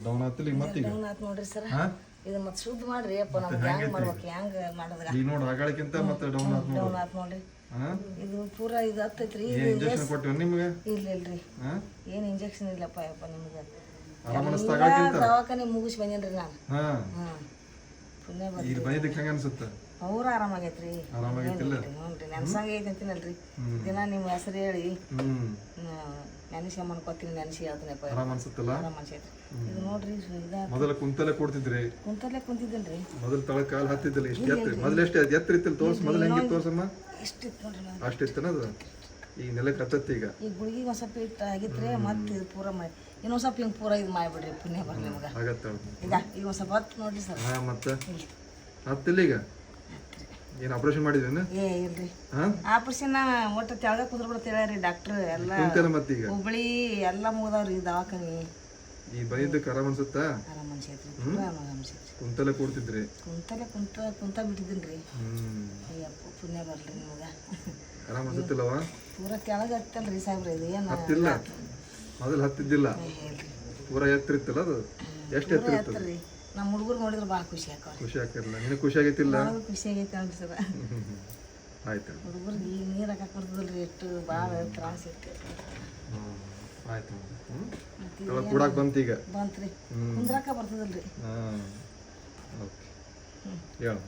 Down ಆತಿಲ್ಲ ಮತ್ತೆ ಈಗ down ಆತ್ ನೋಡ್ರಿ ಸರ್. ಹಾ ಇದು ಮತ್ತೆ ಶುದ್ಧ ಮಾಡ್ರಿ ಅಪ್ಪ. ನಮ್ಗೆ ಹೆಂಗ್ ಮಾಡ್ಬೇಕು, ಹೆಂಗ್ ಮಾಡೋದ್ರ ಈಗ ನೋಡು ಆಗಾಳಕ್ಕಿಂತ ಮತ್ತೆ ಡೌನ್ ಆತ್ ಡೌನ್ ಆತ್ ನೋಡ್ರಿ. ಹಾ ಇದು ಪೂರಾ ಇದು ಹತ್ತೈತ್ರಿ. ಏನ್ ಇಂಜೆಕ್ಷನ್ ಕೊಟ್ಟಿವ ನಿಮ್ಗೆ? ಇಲ್ರಿ ಹಾ ಏನ್ ಇಂಜೆಕ್ಷನ್ ಇಲ್ಲಪ್ಪ ಯಪ್ಪ ನಿಮ್ಗೆ. ಆರಾಮ ಅನಿಸ್ತಾ ಆಗಾಳಕ್ಕಿಂತ? ದವಾಖಾನೆ ಮುಗಿಸಿ ಬಂದೇನ್ರಿ ನಾನು. ಹಾ ಪುಣ್ಯ ಈಗ ಬಂದಿದ್ದಕ್ಕೆ ಹೆಂಗ ಅನ್ಸುತ್ತೆ? ಅವ್ರ ಆರಾಮಾಗೈತ್ರಿ. ಆರಾಮಾಗೈತಿಲ್ಲ? ನೋಡ್ರಿ ನೆನ್ಸಂಗ ಐತಿ ಅಂತೀನಲ್ರಿ. ದಿನ ನಿಮ್ಮ ಹೆಸರು ಹೇಳಿ ನೆನೆಸಿ ಮಾಡ್ಕೊತೀನಿ, ನೆನೆಸಿ ಹೇಳ್ತೀನಪ್ಪ. ಆರಾಮ ಅನ್ಸುತ್ತಲ್ಲ? ಆರಾಮ ಅನ್ಸೈತ್ರಿ. ಇದು ನೋಡ್ರಿ ಮೊದಲ ಕುಂತಲ್ಲೇ ಕೊಡ್ತಿದ್ರಿ? ಕುಂತಲ್ಲೇ ಕುಂತಿದ್ದೇನ್ರಿ. ಮೊದಲ ತಳ ಕಾಲ್ ಹತ್ತಿದ್ದಿಲ್ಲ, ಇಷ್ಟು ಎತ್ತರ. ಮೊದಲು ಎಷ್ಟು ಎತ್ತರ ಇತ್ತಿಲ್ಲ ತೋರ್ಸ್, ಮೊದಲು ಹೆಂಗಿತ್ತು ತೋರ್ಸಮ್ಮ? ಇಷ್ಟಿತ್ತು ನೋಡ್ರಿ. ಅಷ್ಟು ಇತ್ತನ ಅದು? ಈಗ ನೆಲಕ್ಕೆ ಹತ್ತತ್ತಿ ಈಗ? ಈಗ ಗುಳಿಗೆ ಒಂದ್ ಸ್ವಲ್ಪ ಇಟ್ಟು ಆಗಿತ್ರಿ. ಮತ್ತೆ ಇದು ಪೂರ ಮಾಡಿ ಇನ್ನೊಂದ್ ಸ್ವಲ್ಪ ಹಿಂಗೆ ಪೂರ ಇದು ಮಾಡಿಬಿಡ್ರಿ. ಪುಣ್ಯ ಬರ್ಲಿ ನಿಮ್ಗೆ. ಆಗತ್ತ ಈಗ ಒಂದ್ ಸ್ವಲ್ಪ ಹತ್ತು ನೋಡ್ರಿ ಸರ್. ಹಾ ಮತ್ತೆ ಹತ್ತಿಲ್ಲ ಈಗ? ಏನು ಆಪರೇಷನ್ ಮಾಡಿದ್ರೇನು? ಏ ಇಲ್ರಿ, ಹಾ ಆಪರೇಷನ್ ಒಟ್ಟು ತೆಳಗ ಕುಂದ್ರಬಿಡ್ತ ಹೇಳ್ಯಾರಿ ಡಾಕ್ಟರ್. ಎಲ್ಲ ಕುಂತಲ್ಲ ಮತ್ತೀಗ? ಹುಬ್ಳಿ ಎಲ್ಲ ಮುಗ್ದಾವ್ರಿ ದವಾಖಾನಿ. ಈಗ ಬಂದಿದ್ದಕ್ಕೆ ಆರಾಮ ಅನ್ಸುತ್ತಾ? ಆರಾಮ ಅನ್ಸೈತ್ರಿ, ಪೂರ ಆರಾಮ ಅನ್ಸೈತ್ರಿ. ಕುಂತಲ್ಲೇ ಕೊಡ್ತಿದ್ರಿ? ಕುಂತಲ್ಲೇ ಕುಂತ ಬಿಟ್ಟಿದ್ದೀನ್ರಿ. ಅಯ್ಯಪ್ಪ ಪುಣ್ಯ ಬರ್ಲಿ ನಿಮ್ಗೆ. ಆರಾಮ ಅನ್ಸುತ್ತಿಲ್ಲವ? ಪೂರ ಕೆಳಗೆ ಹತ್ತಲ್ರಿ ಸಾಹೇಬ್ರ. ಇದು ಏನು ಹತ್ತಿಲ್ಲ? ಮೊದಲು ಹತ್ತಿದ್ದಿಲ್ಲ, ಹೇಳ್ರಿ. ಪೂರ ಎತ್ತರ ಇತ್ತಲ್ಲ ಅದು? ಎಷ್ಟು ಎತ್ತರ ಇತ್ತು? ಹತ್ತಲ್ರಿ. ನಮ್ಮ ಹುಡುಗರು ನೋಡಿದ್ರೆ ಭಾಳ ಖುಷಿ ಆಕವ್ರಿ. ಖುಷಿ ಆಗ್ತಿರಲ್ಲ? ನಿನಗೆ ಖುಷಿ ಆಗೈತಿಲ್ಲ? ನನಗೂ ಖುಷಿ ಆಗೈತೆ ಅನ್ರಿ ಸರ್. ಆಯ್ತು. ಹುಡುಗರಿಗೆ ಈಗ ನೀರು ಹಾಕಕ್ಕೆ ಬರ್ತದಲ್ರಿ, ಎಷ್ಟು ಭಾಳ ತ್ರಾಸ ಇತ್ತು. ಆಯ್ತು. ಕೂಡಕ್ಕೆ ಬಂತು ಈಗ? ಬಂತ್ರಿ, ಕುಂದ್ರಾಕ ಬರ್ತದಲ್ರಿ. ಹಾಂ ಓಕೆ ಹೇಳು.